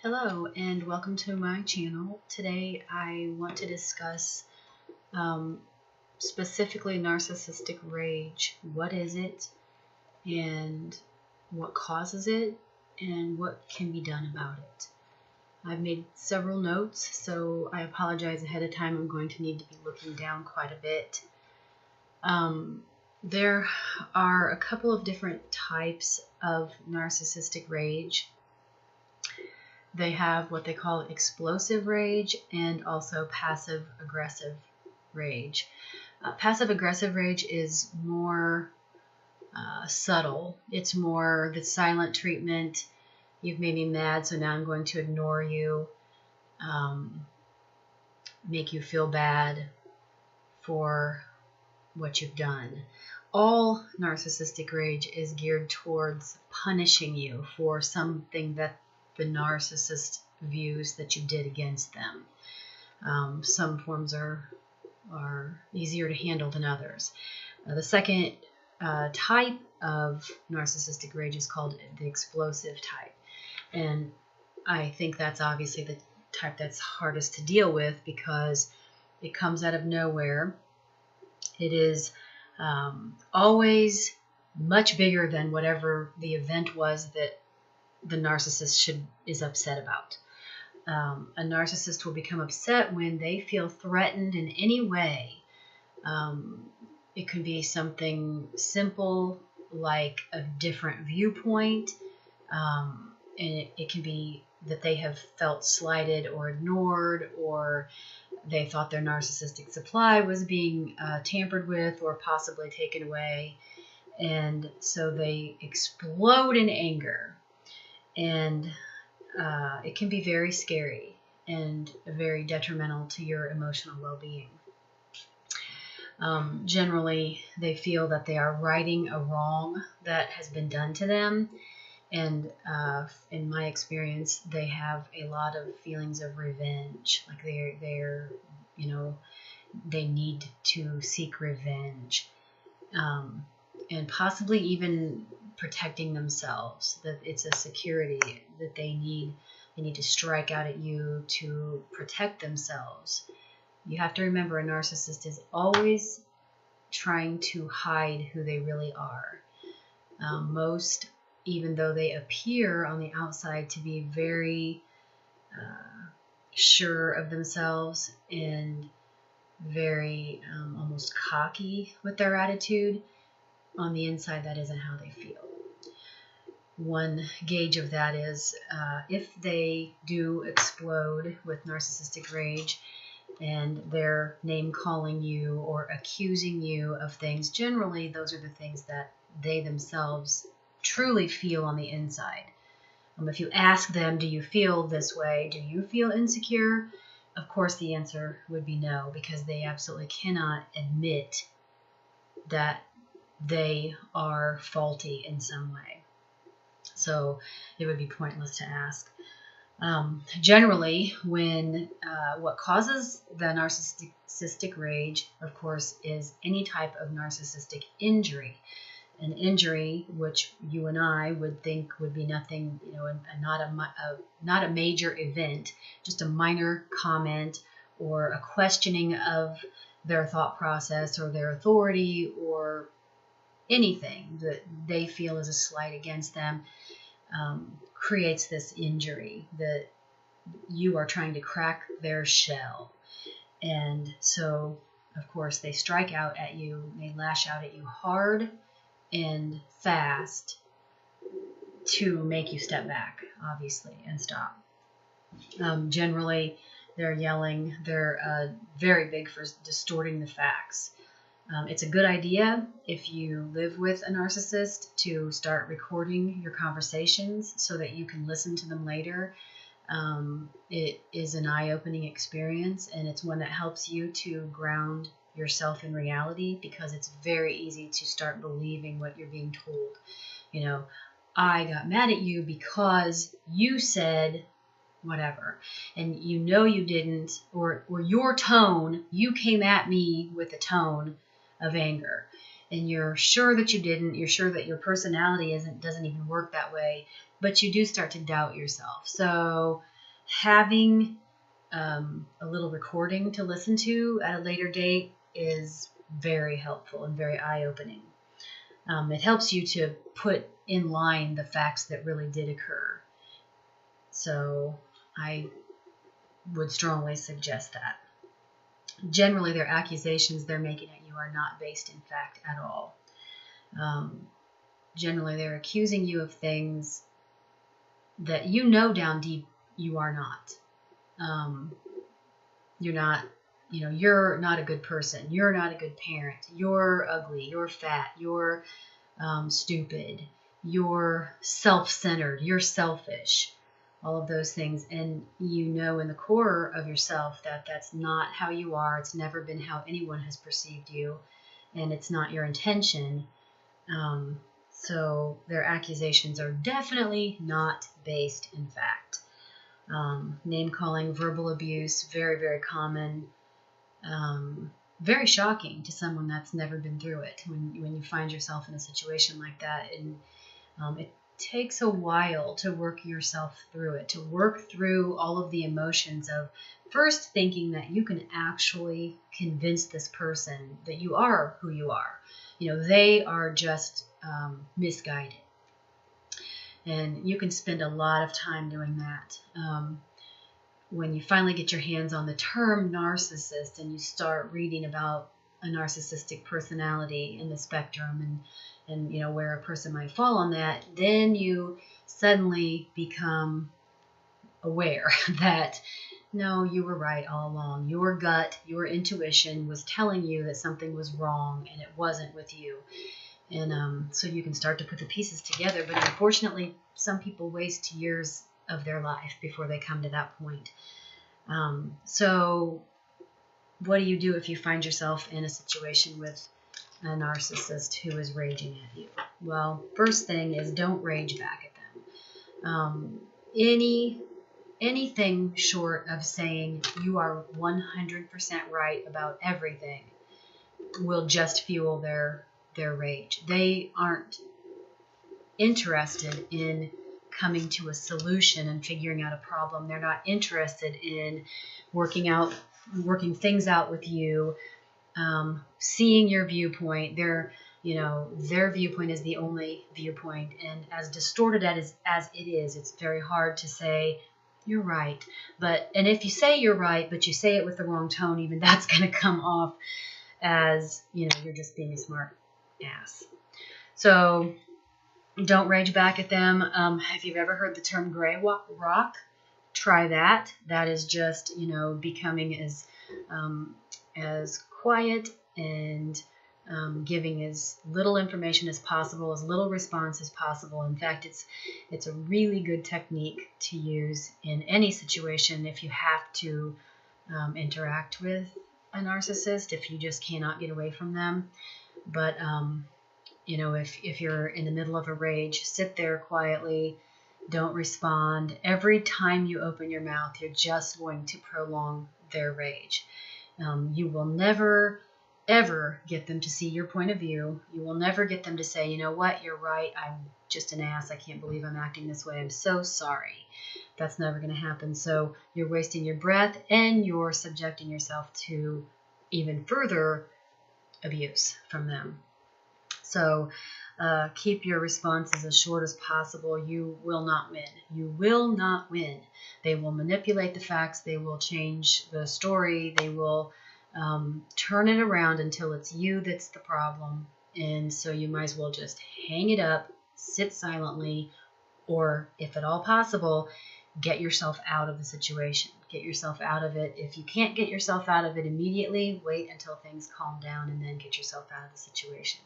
Hello and welcome to my channel. Today I want to discuss specifically narcissistic rage. What is it and what causes it and what can be done about it. I've made several notes, so I apologize ahead of time. I'm going to need to be looking down quite a bit. There are a couple of different types of narcissistic rage. They have what they call explosive rage and also passive-aggressive rage. Passive-aggressive rage is more subtle. It's more the silent treatment. You've made me mad, so now I'm going to ignore you, make you feel bad for what you've done. All narcissistic rage is geared towards punishing you for something that the narcissist views that you did against them. Some forms are easier to handle than others. The second type of narcissistic rage is called the explosive type. And I think that's obviously the type that's hardest to deal with because it comes out of nowhere. It is always much bigger than whatever the event was that the narcissist is upset about. A narcissist will become upset when they feel threatened in any way. It could be something simple like a different viewpoint, and it can be that they have felt slighted or ignored, or they thought their narcissistic supply was being tampered with or possibly taken away, and so they explode in anger. And it can be very scary and very detrimental to your emotional well-being. Generally, they feel that they are righting a wrong that has been done to them. And in my experience, they have a lot of feelings of revenge. Like they're they need to seek revenge. And possibly even protecting themselves, that it's a security that they need to strike out at you to protect themselves. You have to remember, a narcissist is always trying to hide who they really are. Most, even though they appear on the outside to be very sure of themselves and very almost cocky with their attitude, on the inside, that isn't how they feel. One gauge of that is if they do explode with narcissistic rage and they're name-calling you or accusing you of things, generally those are the things that they themselves truly feel on the inside. If you ask them, do you feel this way? Do you feel insecure? Of course the answer would be no, because they absolutely cannot admit that they are faulty in some way. So it would be pointless to ask. Generally, when what causes the narcissistic rage, of course, is any type of narcissistic injury. An injury which you and I would think would be nothing, not a major event, just a minor comment or a questioning of their thought process or their authority or anything that they feel is a slight against them, creates this injury that you are trying to crack their shell. And so, of course, they strike out at you, they lash out at you hard and fast to make you step back, obviously, and stop. Generally, they're yelling, they're very big for distorting the facts. It's a good idea, if you live with a narcissist, to start recording your conversations so that you can listen to them later. It is an eye-opening experience, and it's one that helps you to ground yourself in reality, because it's very easy to start believing what you're being told. I got mad at you because you said whatever, and you didn't, or your tone, you came at me with a tone of anger, and you're sure that you didn't, you're sure that your personality doesn't even work that way, but you do start to doubt yourself. So Having a little recording to listen to at a later date is very helpful and very eye-opening. It helps you to put in line the facts that really did occur. So I would strongly suggest that. Generally, their accusations they're making at you are not based in fact at all. Generally, they're accusing you of things that you know down deep you are not. You're not, you're not a good person. You're not a good parent. You're ugly. You're fat. You're stupid. You're self-centered. You're selfish. All of those things. And you know in the core of yourself that that's not how you are. It's never been how anyone has perceived you. And it's not your intention. So their accusations are definitely not based in fact. Name calling, verbal abuse, very, very common. Very shocking to someone that's never been through it when you find yourself in a situation like that. And it takes a while to work yourself through it, to work through all of the emotions of first thinking that you can actually convince this person that you are who you are. They are just misguided. And you can spend a lot of time doing that. When you finally get your hands on the term narcissist and you start reading about a narcissistic personality in the spectrum and where a person might fall on that, then you suddenly become aware that no, you were right all along. Your gut, your intuition was telling you that something was wrong and it wasn't with you. And so you can start to put the pieces together. But unfortunately, some people waste years of their life before they come to that point. So what do you do if you find yourself in a situation with a narcissist who is raging at you? Well, first thing is don't rage back at them. Anything short of saying you are 100% right about everything will just fuel their rage. They aren't interested in coming to a solution and figuring out a problem. They're not interested in working things out with you, seeing your viewpoint. Their viewpoint is the only viewpoint, and as distorted as it is, it's very hard to say you're right. And if you say you're right, but you say it with the wrong tone, even that's going to come off as you're just being a smart ass. So don't rage back at them. If you've ever heard the term gray rock, try that. That is just becoming as quiet and giving as little information as possible, as little response as possible. In fact, it's a really good technique to use in any situation if you have to interact with a narcissist, if you just cannot get away from them. But if you're in the middle of a rage, sit there quietly, don't respond. Every time you open your mouth, you're just going to prolong their rage. You will never, ever get them to see your point of view. You will never get them to say, you know what, you're right, I'm just an ass. I can't believe I'm acting this way. I'm so sorry. That's never going to happen. So you're wasting your breath and you're subjecting yourself to even further abuse from them. So keep your responses as short as possible. You will not win. You will not win. They will manipulate the facts. They will change the story. They will turn it around until it's you that's the problem. And so you might as well just hang it up, sit silently, or if at all possible, get yourself out of the situation. Get yourself out of it. If you can't get yourself out of it immediately, wait until things calm down and then get yourself out of the situation.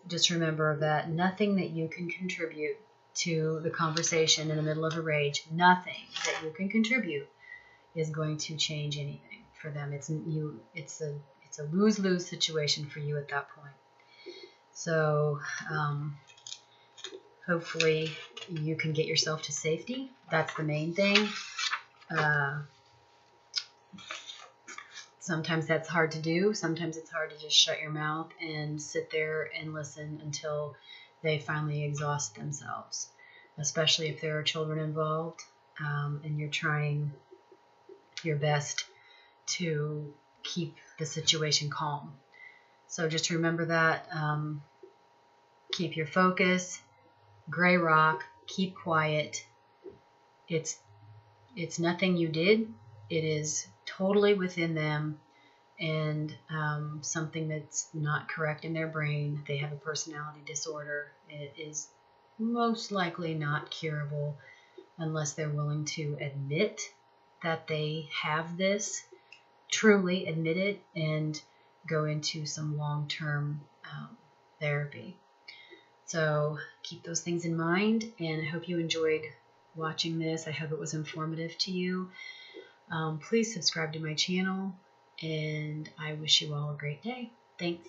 Just remember that nothing that you can contribute to the conversation in the middle of a rage, nothing that you can contribute is going to change anything for them. It's a lose-lose situation for you at that point. So hopefully you can get yourself to safety. That's the main thing. Sometimes that's hard to do. Sometimes it's hard to just shut your mouth and sit there and listen until they finally exhaust themselves, especially if there are children involved. and you're trying your best to keep the situation calm. So just remember that. Keep your focus. Gray rock. Keep quiet. It's nothing you did. It is totally within them, and something that's not correct in their brain. They have a personality disorder. It is most likely not curable unless they're willing to admit that they have this, truly admit it, and go into some long-term therapy. So keep those things in mind, and I hope you enjoyed watching this. I hope it was informative to you. Please subscribe to my channel, and I wish you all a great day. Thanks.